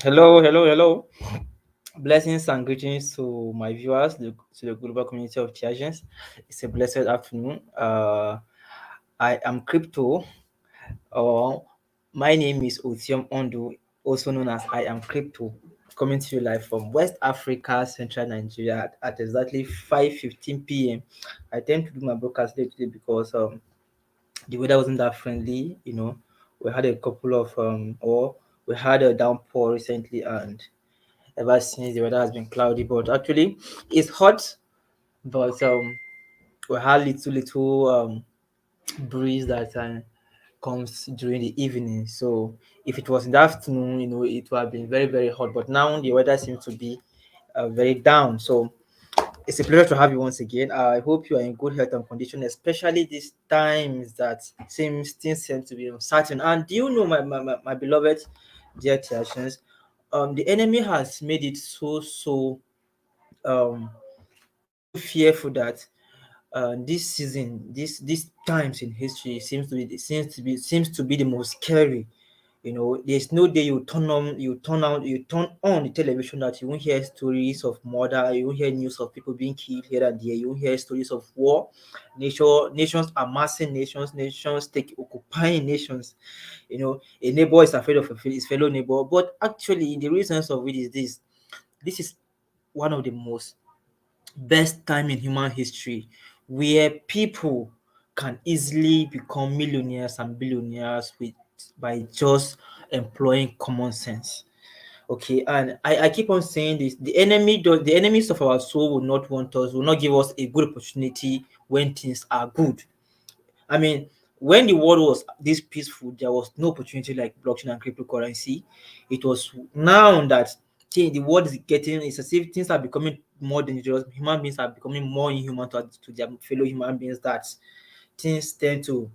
Hello, hello, hello. Blessings and greetings to my viewers, to the global community of Theologians. It's a blessed afternoon. I am Crypto, or my name is Otium Ondo, also known as I am Crypto, coming to you live from West Africa, Central Nigeria at exactly 5:15 p.m. I tend to do my broadcast late today because the weather wasn't that friendly. We had a couple of or we had a downpour recently, and ever since the weather has been cloudy. But actually, it's hot, but we had little breeze that comes during the evening. So if it was in the afternoon, it would have been very very hot. But now the weather seems to be very down. So it's a pleasure to have you once again. I hope you are in good health and condition, especially these times that things seem to be uncertain. And do you know, my beloved dear Theations, the enemy has made it um so fearful that this season, these times in history seems to be the most scary. There's no day you turn on the television that you won't hear stories of murder, you won't hear news of people being killed here and there, you won't hear stories of war, nations amassing nations take occupying nations. A neighbor is afraid of his fellow neighbor. But actually, the reasons of it is this is one of the most best time in human history where people can easily become millionaires and billionaires by just employing common sense. Okay, and I keep on saying this: the enemies of our soul will not want us, will not give us a good opportunity when things are good. I mean, when the world was this peaceful, there was no opportunity like blockchain and cryptocurrency. It was now that the world is getting, it's as if things are becoming more dangerous. Human beings are becoming more inhuman to their fellow human beings, that things tend to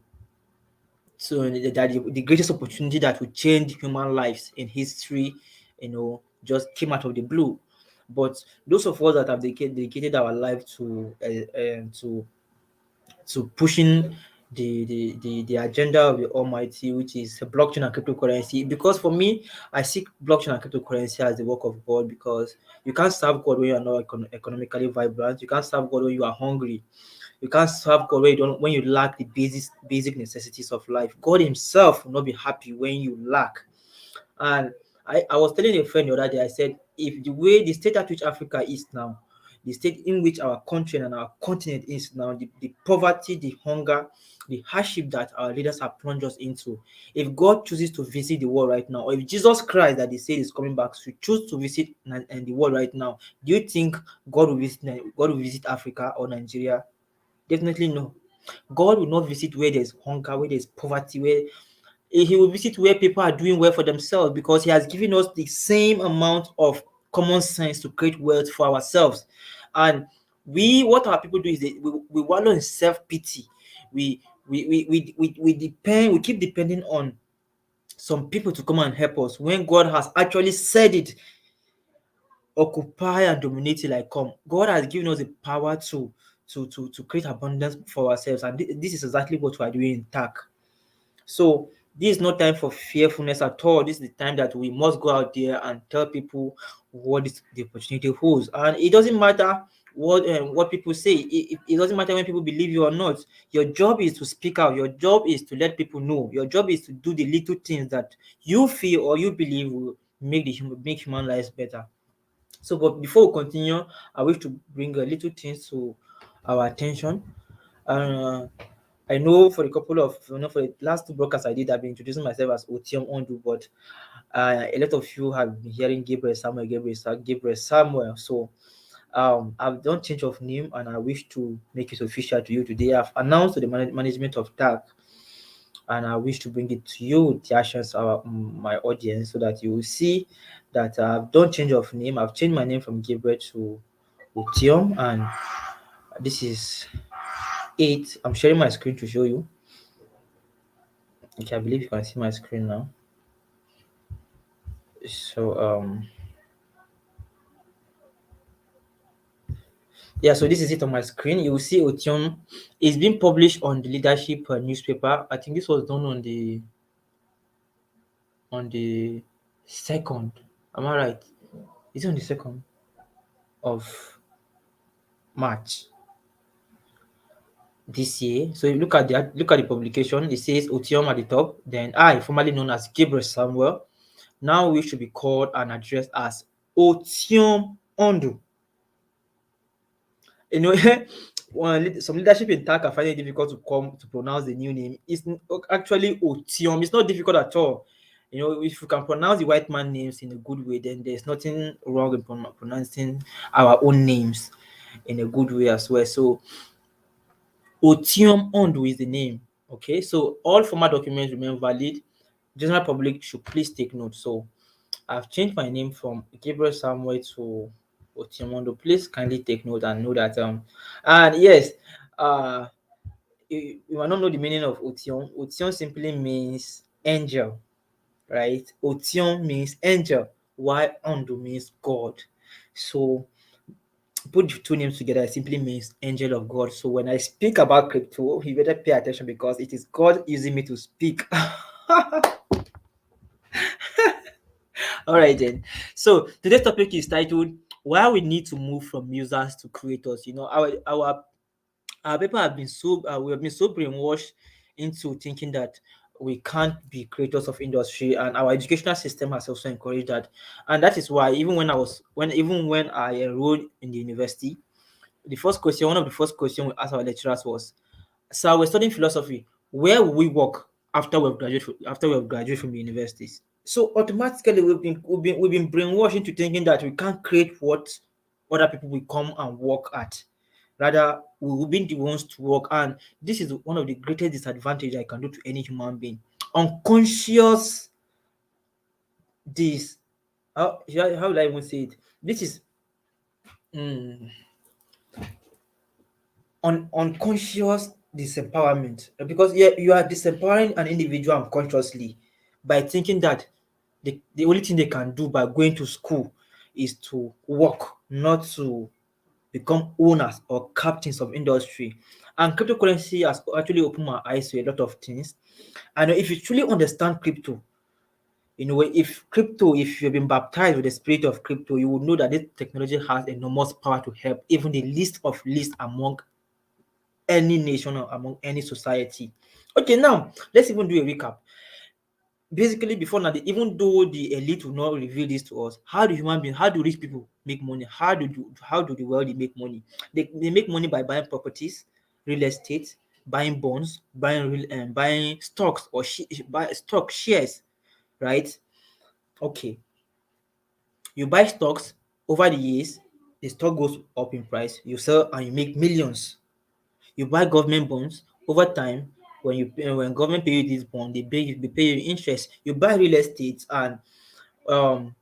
that the greatest opportunity that will change human lives in history, just came out of the blue. But those of us that have dedicated our life to pushing the agenda of the Almighty, which is blockchain and cryptocurrency. Because for me, I see blockchain and cryptocurrency as the work of God, because you can't serve God when you are not economically vibrant. You can't serve God when you are hungry. You can't serve God when you lack the basic necessities of life. God Himself will not be happy when you lack. And I was telling a friend the other day, I said, if the way the state at which Africa is now, the state in which our country and our continent is now, the poverty, the hunger, the hardship that our leaders have plunged us into, if God chooses to visit the world right now, or if Jesus Christ that they say is coming back to choose to visit the world right now, do you think God will visit Africa or Nigeria? Definitely no. God will not visit where there's hunger, where there's poverty, where He will visit where people are doing well for themselves, because He has given us the same amount of common sense to create wealth for ourselves. And what our people do is we wallow in self pity. We keep depending on some people to come and help us when God has actually said it: occupy and dominate till I come. God has given us the power to create abundance for ourselves, and this is exactly what we are doing in TAC. So this is not time for fearfulness at all. This is the time that we must go out there and tell people what the opportunity holds. And it doesn't matter what people say. It doesn't matter when people believe you or not. Your job is to speak out. Your job is to let people know. Your job is to do the little things that you feel or you believe will make human lives better. So, but before we continue, I wish to bring a little things to our attention. Uh, I know for a couple of for the last two broadcasts I did, I've been introducing myself as Otium Ondu, but a lot of you have been hearing Gabriel Samuel. So I've done change of name, and I wish to make it official to you today. I've announced to the management of TAC, and I wish to bring it to you, the actions of my audience, so that you will see that I've done change of name. I've changed my name from Gabriel to Otium, and this is it. I'm sharing my screen to show you. Okay, I believe you can see my screen now. So yeah, so this is it on my screen. You will see Otion is being published on the leadership newspaper. I think this was done on the second. Am I right? It's on the 2nd of March this year. So you look at the publication, it says Otium at the top, then I, formerly known as Gabriel Samuel, now we should be called and addressed as Otium Ondo. You know, some leadership in TAC are finding it difficult to pronounce the new name. It's actually Otium. It's not difficult at all. You know, if you can pronounce the white man names in a good way, then there's nothing wrong in pronouncing our own names in a good way as well. So Otium Ondo is the name. Okay, so all former documents remain valid. General public should please take note. So I've changed my name from Gabriel Samuel to Otimondo. Please kindly take note and know that and yes, uh you might not know the meaning of Otion. Otion simply means angel, right? Otion means angel, while Ondo means God. So put the two names together, it simply means angel of God. So when I speak about crypto, you better pay attention because it is God using me to speak. All right then. So today's topic is titled "Why We Need to Move from Users to Creators." You know, our people have been we have been so brainwashed into thinking that we can't be creators of industry, and our educational system has also encouraged that. And that is why even when I enrolled in the university, one of the first questions we asked our lecturers was, "So we're studying philosophy. Where will we work after we've graduated from the universities?" So automatically we've been brainwashed into thinking that we can't create what other people will come and work at. Rather, we will be the ones to work, and this is one of the greatest disadvantage I can do to any human being. Unconscious this how will I even say it? This is mm, unconscious disempowerment, because you are disempowering an individual unconsciously by thinking that the only thing they can do by going to school is to work, not to become owners or captains of industry. And cryptocurrency has actually opened my eyes to a lot of things. And if you truly understand crypto, if you've been baptized with the spirit of crypto, you will know that this technology has enormous power to help even the least of least among any nation or among any society. Okay, now let's even do a recap. Basically, before now, even though the elite will not reveal this to us, how do rich people make money? How do the wealthy make money? They make money by buying properties, real estate, buying bonds, buying stocks or buy stock shares, right? Okay, you buy stocks over the years, the stock goes up in price, you sell and you make millions. You buy government bonds over time. When government pay you this bond, they pay you interest. You buy real estate and um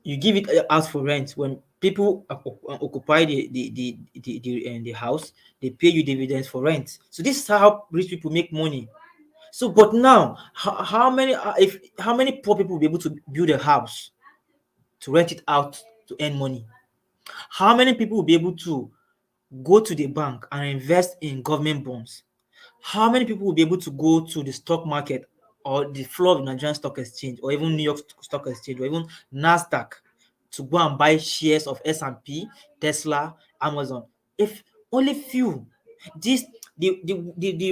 you give it out for rent. When people occupy the house, they pay you dividends for rent. So this is how rich people make money. So but now how many poor people will be able to build a house to rent it out to earn money? How many people will be able to go to the bank and invest in government bonds? How many people will be able to go to the stock market or the floor of Nigerian Stock Exchange or even New York Stock Exchange or even Nasdaq to go and buy shares of S&P, Tesla, Amazon? If only few. This the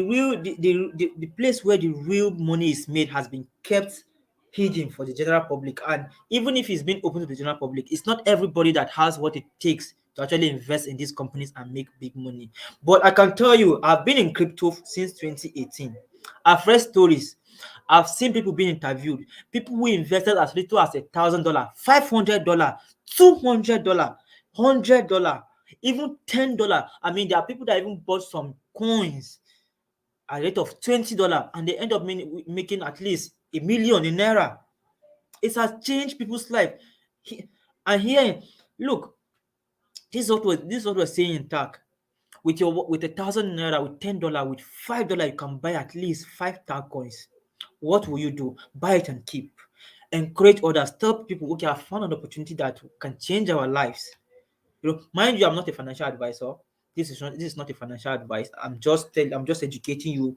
real the place where the real money is made has been kept hidden for the general public, and even if it's been open to the general public, it's not everybody that has what it takes to actually invest in these companies and make big money. But I can tell you, I've been in crypto since 2018. I've read stories. I've seen people being interviewed. People who invested as little as $1,000, $500, $200, $100, even $10. I mean, there are people that even bought some coins at a rate of $20 and they end up making at least $1 million in naira. It has changed people's life. And here, look, this is what we're saying in TAC. With 1,000 naira, with $10, with $5, you can buy at least 5 TAC coins. What will you do? Buy it and keep. Encourage others. Tell people, okay, I found an opportunity that can change our lives. Mind you, I'm not a financial advisor. This is not a financial advice. I'm just educating you.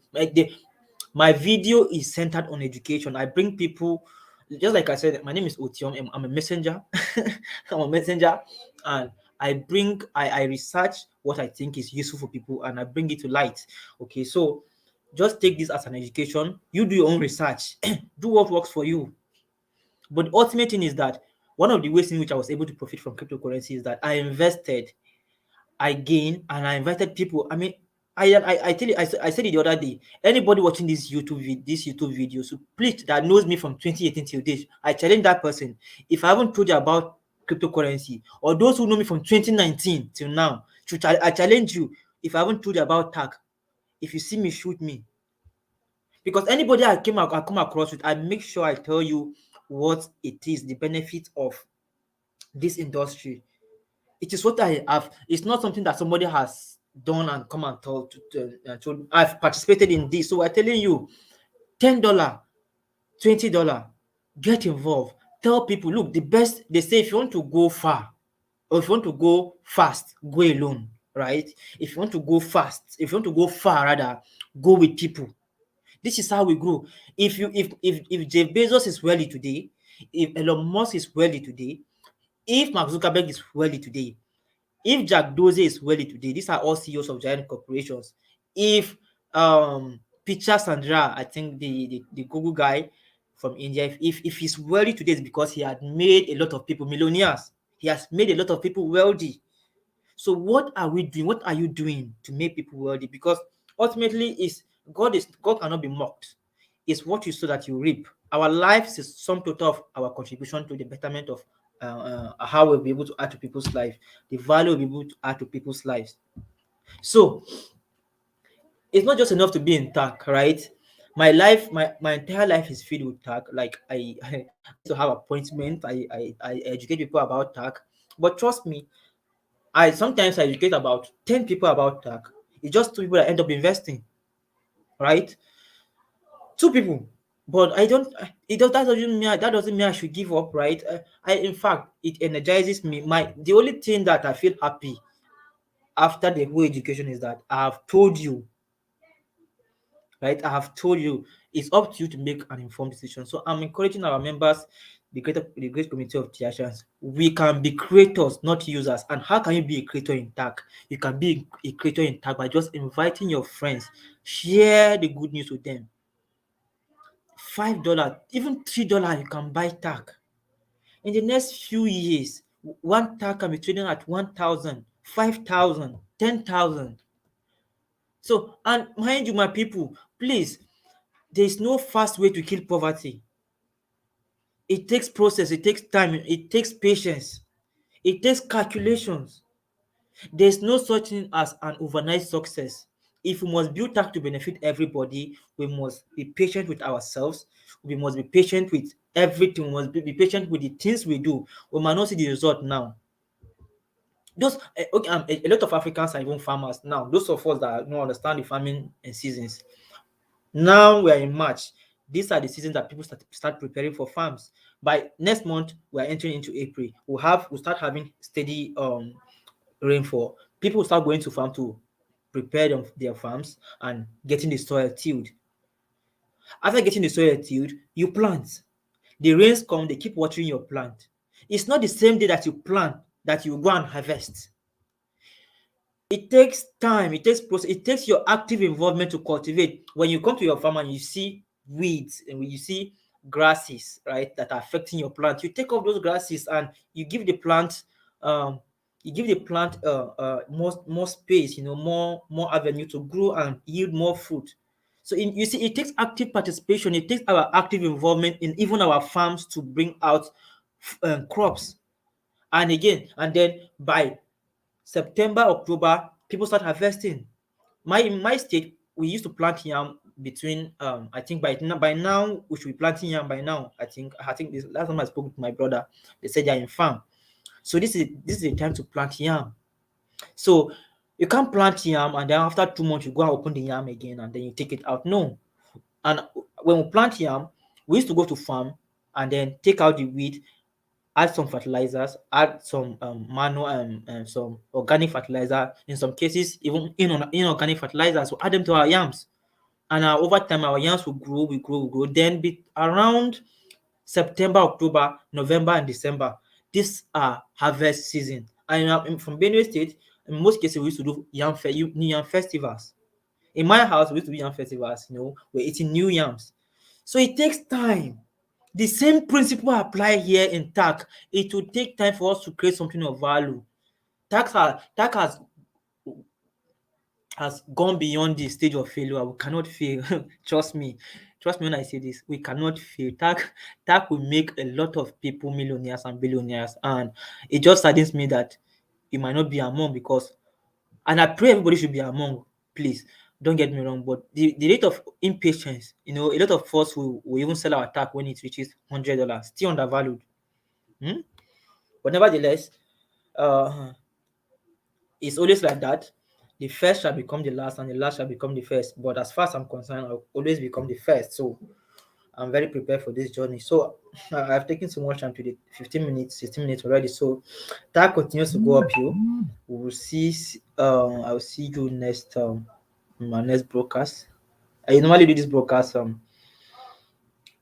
My video is centered on education. I bring people just like I said, my name is Otiom. I'm a messenger. I'm a messenger, and I research what I think is useful for people, and I bring it to light. Okay, so just take this as an education. You do your own research. Do what works for you. But the ultimate thing is that one of the ways in which I was able to profit from cryptocurrency is that I invested, I gained, and I invited people. I mean, I tell you, I said it the other day. Anybody watching this YouTube video, so please, that knows me from 2018 till date, I challenge that person. If I haven't told you about cryptocurrency, or those who know me from 2019 till now, I challenge you. If I haven't told you about TAC, if you see me, shoot me. Because anybody I come across with, I make sure I tell you what it is, the benefit of this industry. It is what I have. It's not something that somebody has done and come and told. I've participated in this, so we're telling you, $10, $20, get involved. Tell people, look, the best. They say if you want to go far, or if you want to go fast, go alone, right? If you want to go fast, if you want to go far, rather, go with people. This is how we grow. If Jeff Bezos is wealthy today, if Elon Musk is wealthy today, if Mark Zuckerberg is wealthy today, if Jack Dorsey is wealthy today, these are all CEOs of giant corporations. If Pichar Sandra, I think the Google guy from India, if he's wealthy today, it's because he had made a lot of people millionaires. He has made a lot of people wealthy. So what are we doing? What are you doing to make people wealthy? Because ultimately, God cannot be mocked. It's what you sow that you reap. Our lives is sum total of our contribution to the betterment of how we'll be able to add to people's life, the value we'll be able to add to people's lives. So it's not just enough to be in TAC, right? My life, my entire life is filled with TAC. Like I used to have appointments. I educate people about TAC. But trust me, I sometimes educate about 10 people about TAC. It's just two people that end up investing, right? Two people. But I don't. That doesn't mean I should give up, right? In fact, it energizes me. The only thing that I feel happy after the whole education is that I have told you, right? I have told you, it's up to you to make an informed decision. So I'm encouraging our members, the great community of Theatrans. We can be creators, not users. And how can you be a creator in TAC? You can be a creator in TAC by just inviting your friends, share the good news with them. $5, even $3, you can buy TAC. In the next few years, one TAC can be trading at 1,000, 5,000, 10,000. So, and mind you, my people, please, there is no fast way to kill poverty. It takes process, it takes time, it takes patience, it takes calculations. There's no such thing as an overnight success. If we must build TAC to benefit everybody, we must be patient with ourselves. We must be patient with everything. We must be patient with the things we do. We might not see the result now. A lot of Africans are even farmers now. Those of us that don't understand the farming seasons. Now we are in March. These are the seasons that people start preparing for farms. By next month, we are entering into April. We'll start having steady rainfall. People will start going to farm to prepare their farms and getting the soil tilled. After getting the soil tilled, you plant. The rains come, they keep watering your plant. It's not the same day that you plant that you go and harvest. It takes time, it takes process, it takes your active involvement to cultivate. When you come to your farm and you see weeds and when you see grasses, right, that are affecting your plant, you take off those grasses and you give the plant um more space, more avenue to grow and yield more fruit. So you see, it takes active participation, it takes our active involvement in even our farms to bring out crops. And again, and then by September, October, people start harvesting. In my state, we used to plant yam between I think by now we should be planting yam by now. I think this last time I spoke with my brother, they said they're in farm. So this is the time to plant yam. So you can't plant yam and then after 2 months you go and open the yam again and then you take it out. No. And when we plant yam, we used to go to farm and then take out the weed, add some fertilizers, add some manual and some organic fertilizer. In some cases, even inorganic fertilizers. So add them to our yams, and over time our yams will grow, we grow. Then be around September, October, November, and December. These are harvest season. And from Benue State, in most cases, we used to do new yam festivals. In my house, we used to do yam festivals. We're eating new yams. So it takes time. The same principle apply here in TAC. It will take time for us to create something of value. TAC has gone beyond the stage of failure. We cannot fail. Trust me. Trust me when I say this. We cannot fail. TAC will make a lot of people millionaires and billionaires. And it just saddens me that it might not be among, because, and I pray everybody should be among, please. Don't get me wrong, but the rate of impatience, a lot of us will even sell our TAC when it reaches $100, still undervalued. But nevertheless, uh, it's always like that. The first shall become the last, and the last shall become the first. But as far as I'm concerned, I'll always become the first. So I'm very prepared for this journey. So I've taken so much time today, 15 minutes, 16 minutes already. So that continues to go uphill. We will see. I'll see you next my next broadcast. I normally do this broadcast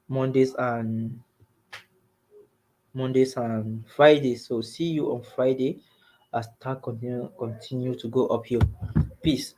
Mondays and Fridays. So see you on Friday as that continue to go uphill. Peace.